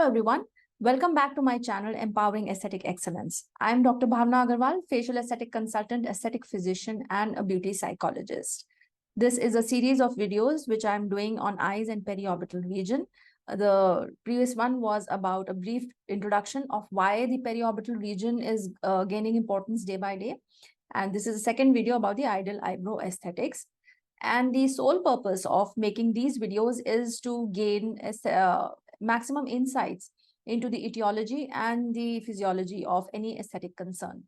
Everyone, welcome back to my channel Empowering Aesthetic Excellence. I am Dr. Bhavna Agarwal, facial aesthetic consultant, aesthetic physician, and a beauty psychologist. This is a series of videos which I am doing on eyes and periorbital region. The previous one was about a brief introduction of why the periorbital region is gaining importance day by day. And this is a second video about the ideal eyebrow aesthetics. And the sole purpose of making these videos is to gain maximum insights into the etiology and the physiology of any aesthetic concern.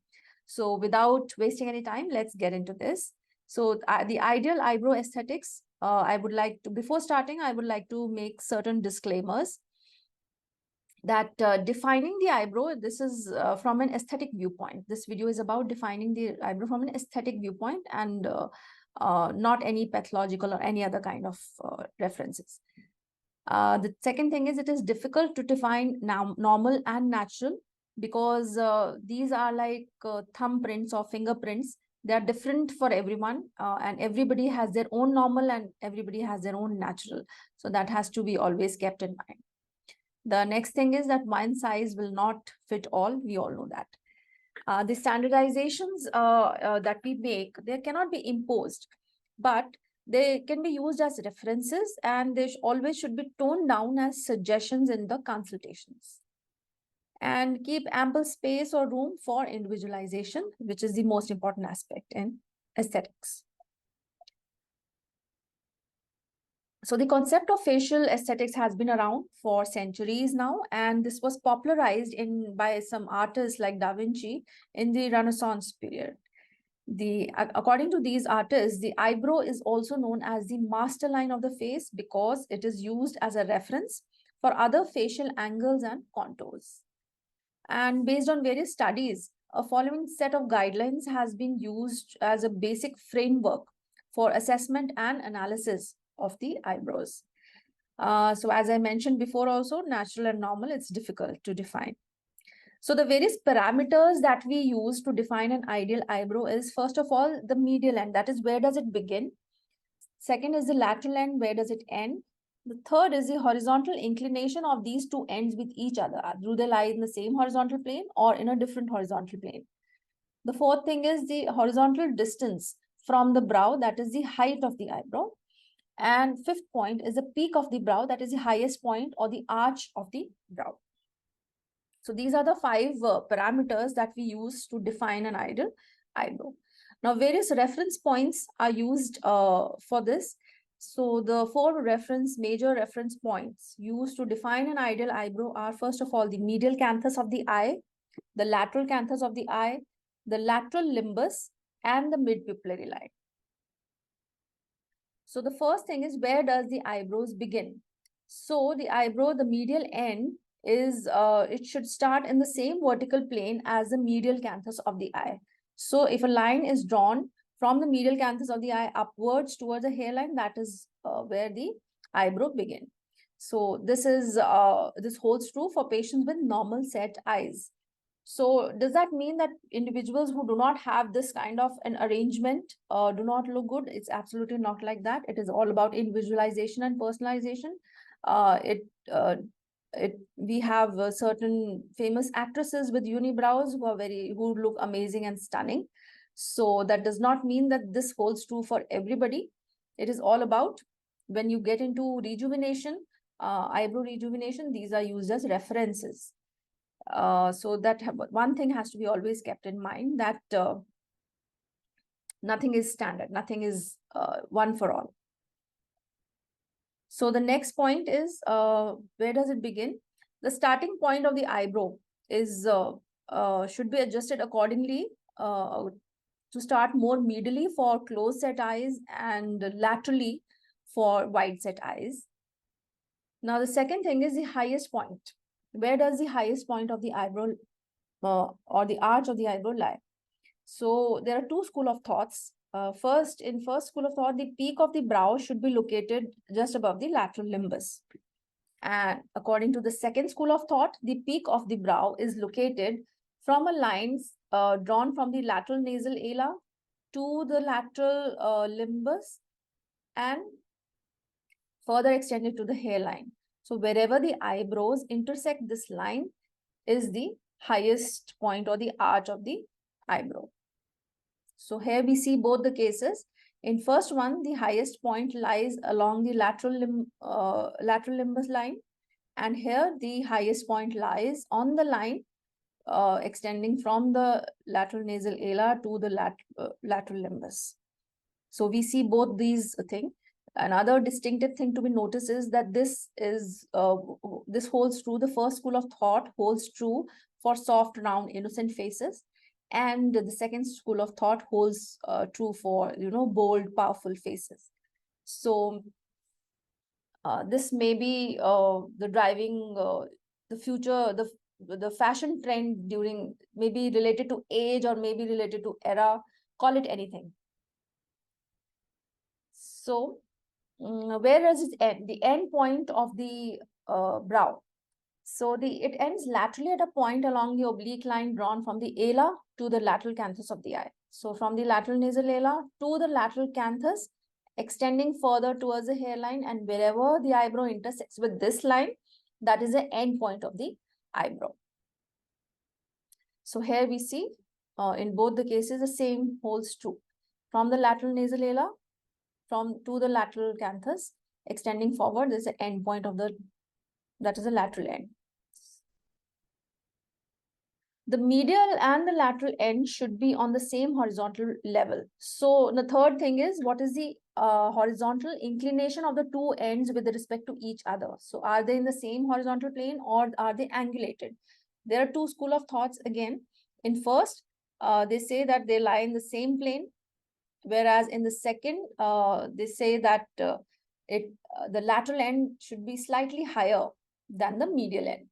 So without wasting any time, let's get into this. So the ideal eyebrow aesthetics, I would like to, before starting, I would like to make certain disclaimers that defining the eyebrow, this is from an aesthetic viewpoint. This video is about defining the eyebrow from an aesthetic viewpoint and not any pathological or any other kind of references. The second thing is it is difficult to define normal and natural because these are like thumbprints or fingerprints. They are different for everyone and everybody has their own normal and everybody has their own natural. So that has to be always kept in mind. The next thing is that one size will not fit all. We all know that. The standardizations that we make, they cannot be imposed, but they can be used as references and they always should be toned down as suggestions in the consultations. And keep ample space or room for individualization, which is the most important aspect in aesthetics. So the concept of facial aesthetics has been around for centuries now, and this was popularized by some artists like Da Vinci in the Renaissance period. According to these artists, the eyebrow is also known as the master line of the face because it is used as a reference for other facial angles and contours. And based on various studies, a following set of guidelines has been used as a basic framework for assessment and analysis of the eyebrows. So as I mentioned before also, natural and normal, it's difficult to define. So the various parameters that we use to define an ideal eyebrow is, first of all, the medial end, that is where does it begin? Second is the lateral end, where does it end? The third is the horizontal inclination of these two ends with each other. Do they lie in the same horizontal plane or in a different horizontal plane? The fourth thing is the horizontal distance from the brow, that is the height of the eyebrow. And fifth point is the peak of the brow, that is the highest point or the arch of the brow. So these are the five parameters that we use to define an ideal eyebrow. Now, various reference points are used for this. So the four major reference points used to define an ideal eyebrow are, first of all, the medial canthus of the eye, the lateral canthus of the eye, the lateral limbus, and the mid-pupillary line. So the first thing is, where does the eyebrows begin? So the eyebrow, the medial end is, it should start in the same vertical plane as the medial canthus of the eye. So if a line is drawn from the medial canthus of the eye upwards towards the hairline, that is where the eyebrow begin. So this holds true for patients with normal set eyes. So does that mean that individuals who do not have this kind of an arrangement do not look good? It's absolutely not like that. It is all about individualization and personalization. We have certain famous actresses with unibrows who look amazing and stunning. So that does not mean that this holds true for everybody. It is all about when you get into rejuvenation, eyebrow rejuvenation, these are used as references. So that one thing has to be always kept in mind, that nothing is standard, nothing is one for all. So the next point is, where does it begin? The starting point of the eyebrow is should be adjusted accordingly to start more medially for close set eyes and laterally for wide set eyes. Now the second thing is the highest point. Where does the highest point of the eyebrow or the arch of the eyebrow lie? So there are two schools of thoughts. First school of thought, the peak of the brow should be located just above the lateral limbus. And according to the second school of thought, the peak of the brow is located from a line drawn from the lateral nasal ala to the lateral limbus and further extended to the hairline. So wherever the eyebrows intersect this line is the highest point or the arch of the eyebrow. So here we see both the cases. In first one, the highest point lies along the lateral limbus line, and here the highest point lies on the line extending from the lateral nasal ala to the lateral limbus. So we see both these things. Another distinctive thing to be noticed is that this holds true. The first school of thought holds true for soft, round, innocent faces, and the second school of thought holds true for bold, powerful faces. So this may be the driving the future, the fashion trend during, maybe related to age or maybe related to era, call it anything. So where does it end? The end point of the brow. So it ends laterally at a point along the oblique line drawn from the ala to the lateral canthus of the eye. So from the lateral nasal ala to the lateral canthus, extending further towards the hairline, and wherever the eyebrow intersects with this line, that is the end point of the eyebrow. So here we see in both the cases the same holds true. From the lateral nasal ala to the lateral canthus, extending forward, there is the end point of that is the lateral end. The medial and the lateral end should be on the same horizontal level. So the third thing is, what is the horizontal inclination of the two ends with respect to each other? So are they in the same horizontal plane or are they angulated? There are two schools of thoughts again. In first, they say that they lie in the same plane, whereas in the second, they say that the lateral end should be slightly higher than the medial end.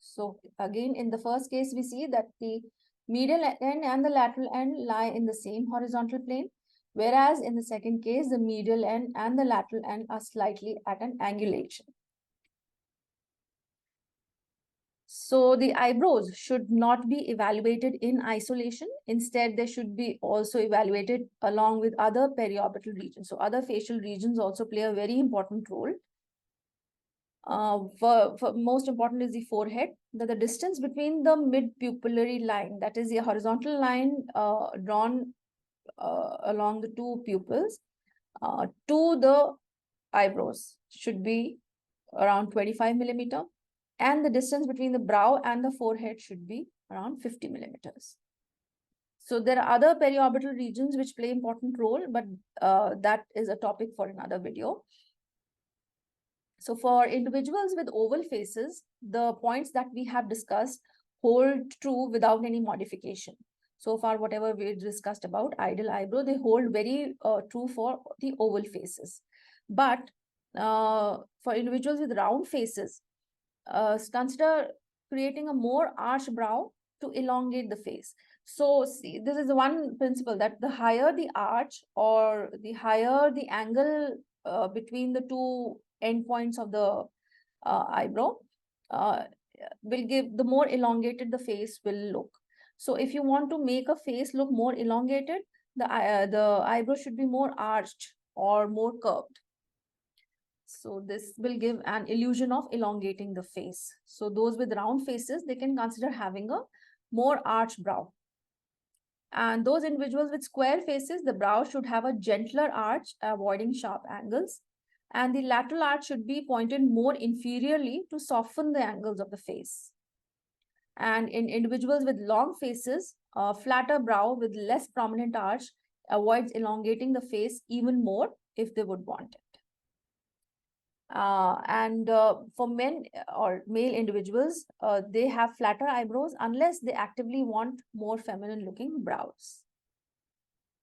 So again, in the first case, we see that the medial end and the lateral end lie in the same horizontal plane, whereas in the second case, the medial end and the lateral end are slightly at an angulation. So the eyebrows should not be evaluated in isolation. Instead, they should be also evaluated along with other periorbital regions. So other facial regions also play a very important role. For most important is the forehead. The distance between the mid-pupillary line, that is the horizontal line drawn along the two pupils to the eyebrows, should be around 25 millimeter, and the distance between the brow and the forehead should be around 50 millimeters. So there are other periorbital regions which play important role, but that is a topic for another video. So for individuals with oval faces, the points that we have discussed hold true without any modification. So far, whatever we discussed about ideal eyebrow, they hold very true for the oval faces. But for individuals with round faces, consider creating a more arched brow to elongate the face. So see, this is one principle, that the higher the arch or the higher the angle between the two endpoints of the eyebrow will give, the more elongated the face will look. So if you want to make a face look more elongated, the eyebrow should be more arched or more curved. So this will give an illusion of elongating the face. So those with round faces, they can consider having a more arched brow. And those individuals with square faces, the brow should have a gentler arch, avoiding sharp angles. And the lateral arch should be pointed more inferiorly to soften the angles of the face. And in individuals with long faces, a flatter brow with less prominent arch avoids elongating the face even more if they would want it. For men or male individuals, they have flatter eyebrows unless they actively want more feminine looking brows.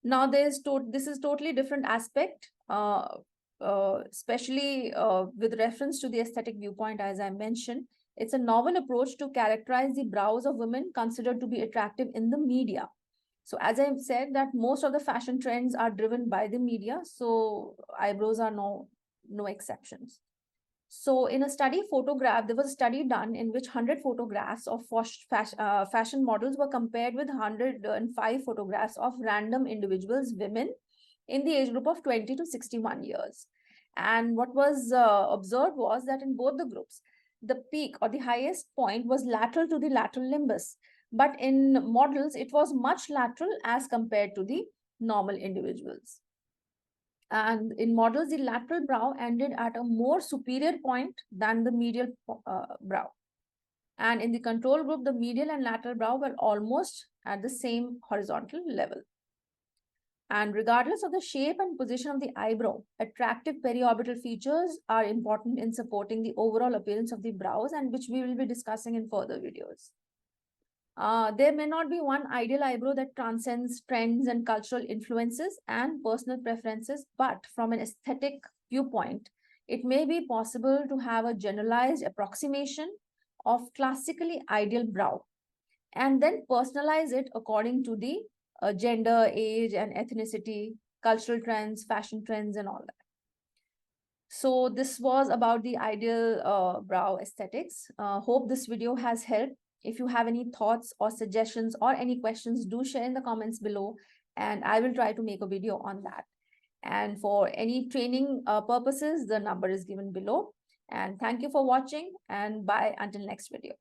Now this is totally different aspect, especially with reference to the aesthetic viewpoint, as I mentioned. It's a novel approach to characterize the brows of women considered to be attractive in the media. So as I've said, that most of the fashion trends are driven by the media, so eyebrows are no exceptions. So in a study photograph, there was a study done in which 100 photographs of fashion models were compared with 105 photographs of random individuals, women, in the age group of 20 to 61 years. And what was observed was that in both the groups, the peak or the highest point was lateral to the lateral limbus. But in models, it was much lateral as compared to the normal individuals. And in models, the lateral brow ended at a more superior point than the medial brow. And in the control group, the medial and lateral brow were almost at the same horizontal level. And regardless of the shape and position of the eyebrow, attractive periorbital features are important in supporting the overall appearance of the brows, and which we will be discussing in further videos. There may not be one ideal eyebrow that transcends trends and cultural influences and personal preferences, but from an aesthetic viewpoint, it may be possible to have a generalized approximation of classically ideal brow and then personalize it according to the gender, age, and ethnicity, cultural trends, fashion trends, and all that. So this was about the ideal brow aesthetics. Hope this video has helped. If you have any thoughts or suggestions or any questions, do share in the comments below, and I will try to make a video on that. And for any training purposes, the number is given below. And thank you for watching, and bye until next video.